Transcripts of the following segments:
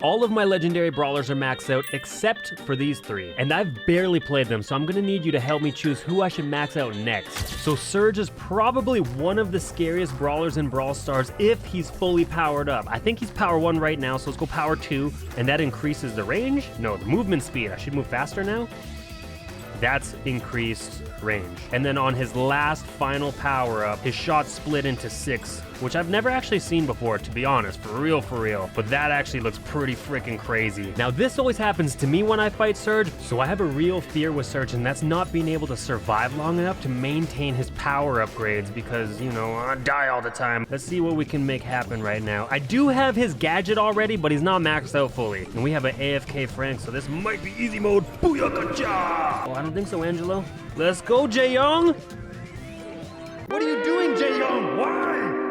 All of my legendary brawlers are maxed out except for these three, and I've barely played them, so I'm gonna need you to help me choose who I should max out next. So Serge is probably one of the scariest brawlers in Brawl Stars if he's fully powered up. I think he's power 1 right now, so let's go power 2, and that increases the range? No, the movement speed. I should move faster now? That's increased range. And then on his last final power-up, his shot split into 6, which I've never actually seen before, to be honest, for real. But that actually looks pretty freaking crazy. Now, this always happens to me when I fight Serge, so I have a real fear with Serge, and that's not being able to survive long enough to maintain his power upgrades because, you know, I die all the time. Let's see what we can make happen right now. I do have his gadget already, but he's not maxed out fully. And we have an AFK Frank, so this might be easy mode. Booyakasha! Oh, I don't think so, Angelo. Let's go, Jae-Young! What are you doing, Jae-Young? Why?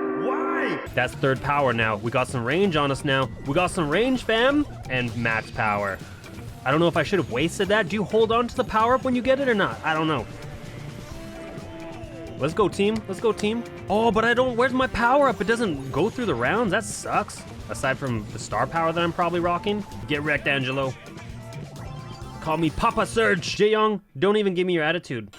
That's third power now. We got some range on us now. We got some range, fam. And max power. I don't know if I should have wasted that. Do you hold on to the power up when you get it or not? I don't know. Let's go, team. Let's go, team. Oh, but I don't... Where's my power up? It doesn't go through the rounds. That sucks. Aside from the star power that I'm probably rocking. Get wrecked, Angelo. Call me Papa Serge. Jae-Young, don't even give me your attitude.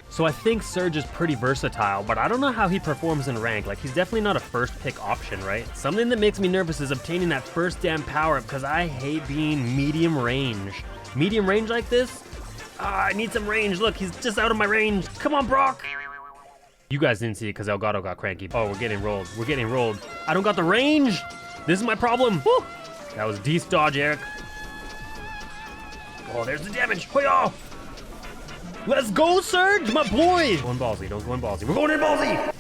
So I think Serge is pretty versatile, but I don't know how he performs in rank. Like, he's definitely not a first pick option, right? Something that makes me nervous is obtaining that first damn power up because I hate being medium range. Medium range like this? I need some range. Look, he's just out of my range. Come on, Brock. You guys didn't see it because Elgato got cranky. Oh, we're getting rolled. We're getting rolled. I don't got the range. This is my problem. Woo! That was decent dodge, Eric. Oh, there's the damage. Hoya! Let's go, Serge, my boy! Go in ballsy, don't go in ballsy. We're going in ballsy!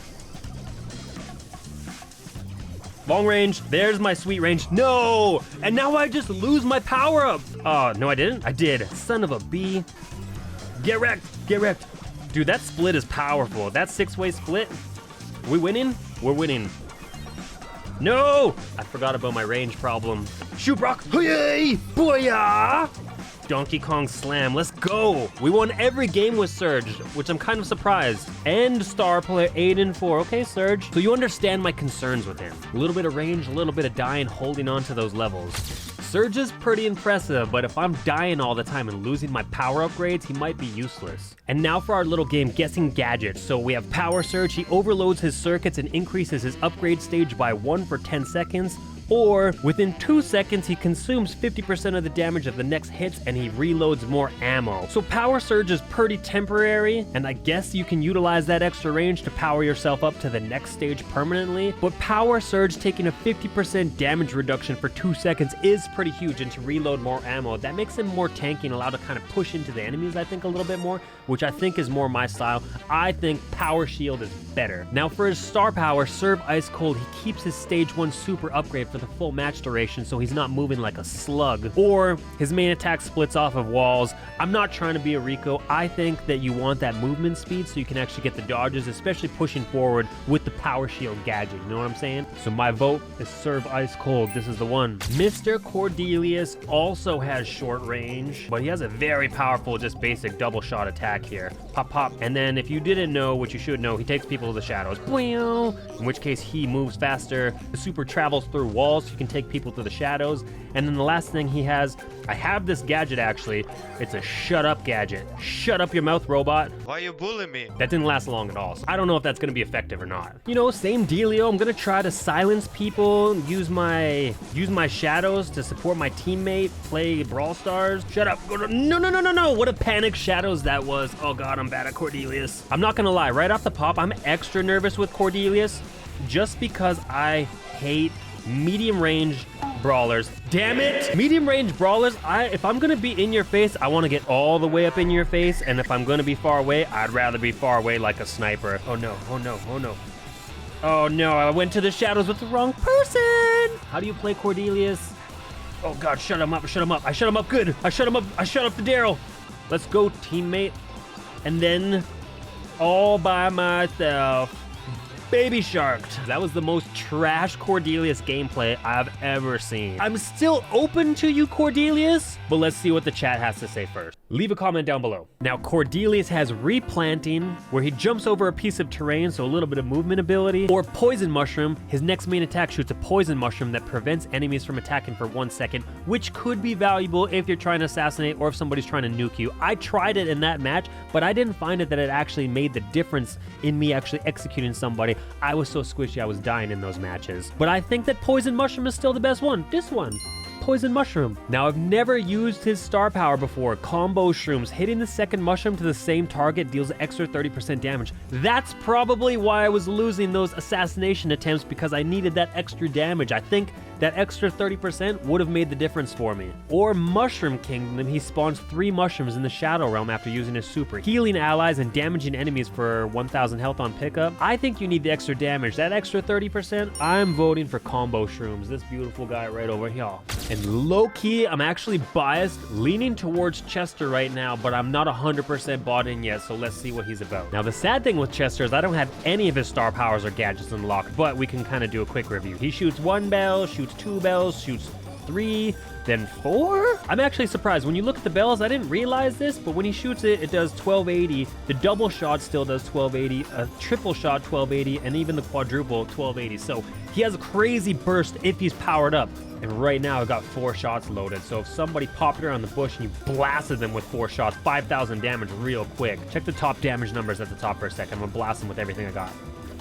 Long range, there's my sweet range. No! And now I just lose my power up. Oh, no I didn't? I did. Son of a bee. Get wrecked, get wrecked. Dude, that split is powerful. That 6-way split. We winning? We're winning. No! I forgot about my range problem. Shoot, Brock! Hey! Booyah! Donkey Kong Slam, let's go! We won every game with Serge, which I'm kind of surprised. And star player 8 and 4. Okay, Serge. So you understand my concerns with him. A little bit of range, a little bit of dying, holding on to those levels. Serge is pretty impressive, but if I'm dying all the time and losing my power upgrades, he might be useless. And now for our little game, guessing gadgets. So we have Power Surge. He overloads his circuits and increases his upgrade stage by 1 for 10 seconds. Or within 2 seconds, he consumes 50% of the damage of the next hits and he reloads more ammo. So Power Surge is pretty temporary, and I guess you can utilize that extra range to power yourself up to the next stage permanently. But Power Surge taking a 50% damage reduction for 2 seconds is pretty huge, and to reload more ammo, that makes him more tanky and allowed to kind of push into the enemies, I think, a little bit more, which I think is more my style. I think Power Shield is better. Now for his star power, Serve Ice Cold, he keeps his stage 1 super upgrade for the full match duration, so he's not moving like a slug. Or his main attack splits off of walls. I'm not trying to be a Rico. I think that you want that movement speed so you can actually get the dodges, especially pushing forward with the Power Shield gadget, you know what I'm saying? So my vote is Serve Ice Cold. This is the one. Mr. Cordelius also has short range, but he has a very powerful, just basic double shot attack here. Pop, pop. And then if you didn't know, which you should know, he takes people to the shadows. In which case he moves faster. The super travels through walls, so you can take people to the shadows. And then the last thing he has, I have this gadget actually. It's a shut up gadget. Shut up your mouth, robot. Why you bullying me? That didn't last long at all. So I don't know if that's gonna be effective or not. You know, same dealio. I'm gonna try to silence people, use my shadows to support my teammate, play Brawl Stars. Shut up. No. What a panic shadows that was. Oh God, I'm bad at Cordelius. I'm not gonna lie, right off the pop, I'm extra nervous with Cordelius just because I hate medium range brawlers. Damn it! Medium range brawlers, if I'm gonna be in your face, I wanna get all the way up in your face, and if I'm gonna be far away, I'd rather be far away like a sniper. Oh no, oh no, oh no. Oh no, I went to the shadows with the wrong person! How do you play Cordelius? Oh God, shut him up, shut him up. I shut him up good. I shut him up, I shut up the Daryl. Let's go, teammate. And then, all by myself, Baby Sharked. That was the most trash Cordelius gameplay I've ever seen. I'm still open to you, Cordelius, but let's see what the chat has to say first. Leave a comment down below. Now, Cordelius has replanting, where he jumps over a piece of terrain, so a little bit of movement ability, or poison mushroom. His next main attack shoots a poison mushroom that prevents enemies from attacking for 1 second, which could be valuable if you're trying to assassinate or if somebody's trying to nuke you. I tried it in that match, but I didn't find it that it actually made the difference in me actually executing somebody. I was so squishy, I was dying in those matches. But I think that poison mushroom is still the best one. This one. Poison mushroom. Now, I've never used his star power before. Combo shrooms. Hitting the second mushroom to the same target deals extra 30% damage. That's probably why I was losing those assassination attempts, because I needed that extra damage. I think that extra 30% would have made the difference for me. Or Mushroom Kingdom. He spawns 3 mushrooms in the Shadow Realm after using his super, healing allies and damaging enemies for 1000 health on pickup. I think you need the extra damage. That extra 30%, I'm voting for combo shrooms. This beautiful guy right over here. And low-key, I'm actually biased, leaning towards Chester right now, but I'm not 100% bought in yet, so let's see what he's about. Now, the sad thing with Chester is I don't have any of his star powers or gadgets unlocked, but we can kind of do a quick review. He shoots 1 bell, shoots 2 bells, shoots 3, then 4? I'm actually surprised. When you look at the bells, I didn't realize this, but when he shoots it, it does 1280. The double shot still does 1280, a triple shot 1280, and even the quadruple 1280. So he has a crazy burst if he's powered up. And right now I've got 4 shots loaded. So if somebody popped around the bush and you blasted them with 4 shots, 5,000 damage real quick. Check the top damage numbers at the top for a second. I'm gonna blast them with everything I got.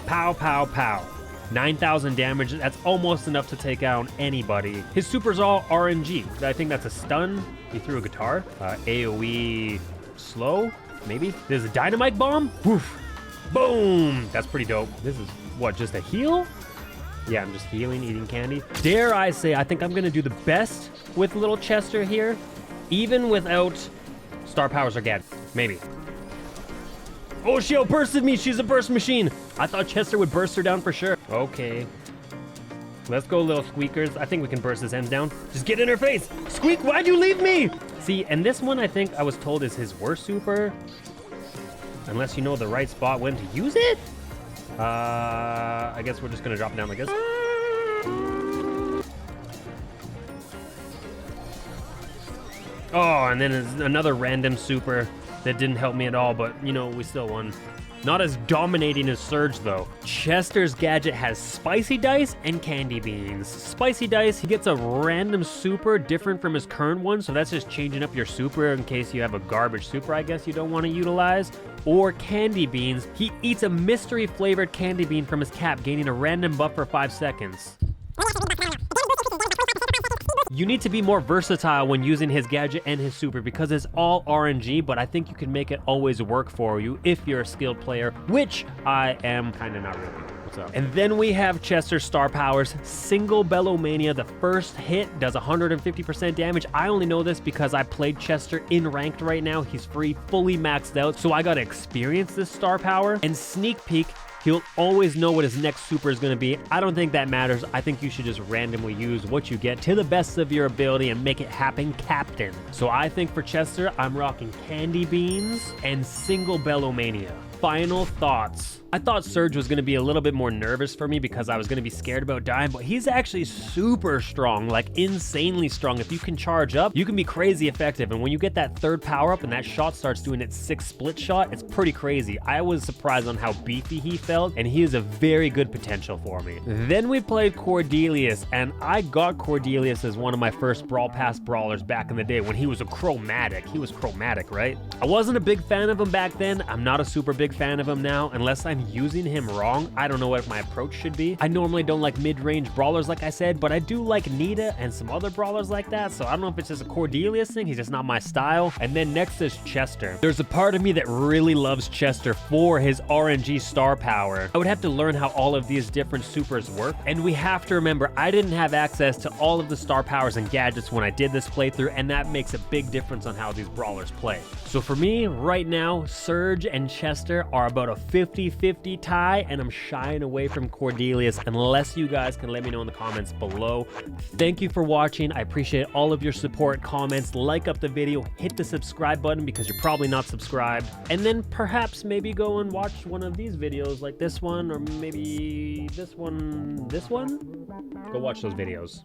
Pow, pow, pow. 9,000 damage, that's almost enough to take out anybody. His super's all RNG. I think that's a stun. He threw a guitar. AoE slow, maybe? There's a dynamite bomb. Woof. Boom. That's pretty dope. This is what, just a heal? Yeah, I'm just healing, eating candy. Dare I say, I think I'm gonna do the best with little Chester here, even without star powers or gadgets. Maybe. Oh, she outbursted me. She's a burst machine. I thought Chester would burst her down for sure. Okay. Let's go, little squeakers. I think we can burst his hands down. Just get in her face. Squeak, why'd you leave me? See, and this one I think I was told is his worst super. Unless you know the right spot when to use it. I guess we're just gonna drop it down like this. Oh, and then another random super that didn't help me at all, but you know, we still won. Not as dominating as Serge though. Chester's gadget has spicy dice and candy beans. Spicy dice, he gets a random super different from his current one, so that's just changing up your super in case you have a garbage super I guess you don't want to utilize. Or candy beans, he eats a mystery flavored candy bean from his cap, gaining a random buff for 5 seconds. You need to be more versatile when using his gadget and his super because it's all RNG, but I think you can make it always work for you if you're a skilled player, which I am kind of not really. What's up? And then we have Chester's star powers. Single Bellomania, the first hit does 150% damage. I only know this because I played Chester in ranked right now. He's free, fully maxed out, so I gotta experience this star power. And sneak peek, he'll always know what his next super is going to be. I don't think that matters. I think you should just randomly use what you get to the best of your ability and make it happen, Captain. So I think for Chester, I'm rocking candy beans and single Bellomania. Final thoughts. I thought Serge was going to be a little bit more nervous for me because I was going to be scared about dying, but he's actually super strong, like insanely strong. If you can charge up, you can be crazy effective. And when you get that third power up and that shot starts doing its 6 split shot, it's pretty crazy. I was surprised on how beefy he felt, and he is a very good potential for me. Then we played Cordelius, and I got Cordelius as one of my first Brawl Pass brawlers back in the day when he was a chromatic. He was chromatic, right? I wasn't a big fan of him back then. I'm not a super big fan of him now, unless I'm using him wrong. I don't know what my approach should be. I normally don't like mid-range brawlers like I said, but I do like Nita and some other brawlers like that, so I don't know if it's just a Cordelius thing. He's just not my style. And then next is Chester. There's a part of me that really loves Chester for his RNG star power. I would have to learn how all of these different supers work, and we have to remember I didn't have access to all of the star powers and gadgets when I did this playthrough, and that makes a big difference on how these brawlers play. So for me, right now, Serge and Chester are about a 50-50 50 tie, and I'm shying away from Cordelius unless you guys can let me know in the comments below. Thank you for watching. I appreciate all of your support, comments, like up the video, hit the subscribe button because you're probably not subscribed, and then perhaps maybe go and watch one of these videos like this one, or maybe this one. Go watch those videos.